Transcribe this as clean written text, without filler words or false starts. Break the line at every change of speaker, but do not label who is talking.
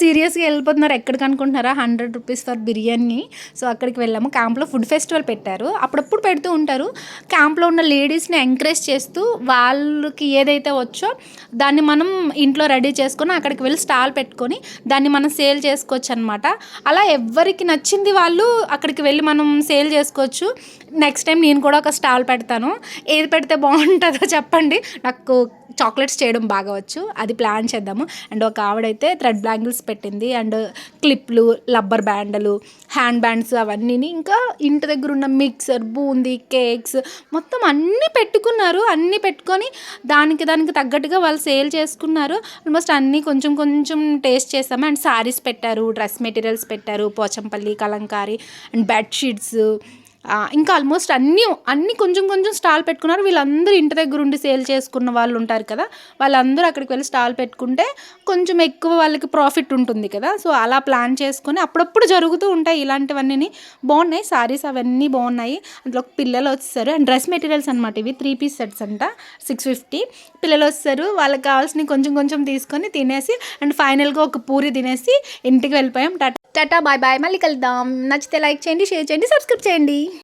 సీరియస్‌గా ఎళ్ళిపోతున్నారు. ఎక్కడికనుకుంటున్నారా? ₹100 for biryani. So, అక్కడికి వెళ్ళాము. క్యాంప్‌లో ఫుడ్ ఫెస్టివల్ పెట్టారు. అప్పుడప్పుడు పెడుతూ ఉంటారు. క్యాంప్‌లో ఉన్న లేడీస్‌ని ఎంకరేజ్ చేస్తూ వాళ్ళకి ఏదైతే వచ్చో దాన్ని మనం ఇంట్లో రెడీ చేసుకొని అక్కడికి వెళ్ళి స్టాల్ పెట్టుకొని దాన్ని మనం సేల్ చేసుకోవచ్చనమాట. అలా ఎవ్వరికి నచ్చింది వాళ్ళు అక్కడికి వెళ్ళి మనం సేల్ చేసుకోవచ్చు. నెక్స్ట్ టైం నేను కూడా ఒక స్టాల్ పెడతాను. ఏది పెడితే బావుంటదో చెప్పండి. నాకు చాక్లెట్స్ చేయడం బాగా వచ్చు. అది ప్లాన్ చేద్దాము. అండ్ ఒక ఆవిడైతే థ్రెడ్ బ్యాంగిల్స్ పెట్టింది. అండ్ క్లిప్‌లు, రబ్బర్ బ్యాండ్‌లు, హ్యాండ్ బ్యాండ్స్ అవన్నీని, ఇంకా ఇంటి దగ్గర ఉన్న మిక్సర్, బూందీ, కేక్స్ మొత్తం అన్నీ పెట్టుకున్నారు. అన్నీ పెట్టుకొని దానికి తగ్గట్టుగా వాళ్ళు సేల్ చేసుకున్నారు. ఆల్మోస్ట్ అన్నీ కొంచెం కొంచెం టేస్ట్ చేసాము. అండ్ శారీస్ పెట్టారు, డ్రెస్ మెటీరియల్స్ పెట్టారు, పోచంపల్లి, కలంకారీ అండ్ బెడ్‌షీట్స్, ఇంకా ఆల్మోస్ట్ అన్నీ కొంచెం కొంచెం స్టాల్ పెట్టుకున్నారు. వీళ్ళందరూ ఇంటి దగ్గర ఉండి సేల్ చేసుకున్న వాళ్ళు ఉంటారు కదా, వాళ్ళందరూ అక్కడికి వెళ్ళి స్టాల్ పెట్టుకుంటే కొంచెం ఎక్కువ వాళ్ళకి ప్రాఫిట్ ఉంటుంది కదా. సో, అలా ప్లాన్ చేసుకొని అప్పుడప్పుడు జరుగుతూ ఉంటాయి ఇలాంటివన్నీ. బాగున్నాయి శారీస్, అవన్నీ బాగున్నాయి. అందులో పిల్లలు వచ్చేసారు. అండ్ డ్రెస్ మెటీరియల్స్ అనమాట. ఇవి 3 పీస్ సెట్స్ అంట, 650. పిల్లలు వచ్చేసారు. వాళ్ళకి కావాల్సినవి కొంచెం కొంచెం తీసుకొని తినేసి అండ్ ఫైనల్గా ఒక పూరి తినేసి ఇంటికి వెళ్ళిపోయాం. టాటా బాయ్ బాయ్. మళ్ళీ కలుద్దాం. నచ్చితే లైక్ చేయండి, షేర్ చేయండి, సబ్స్క్రైబ్ చేయండి.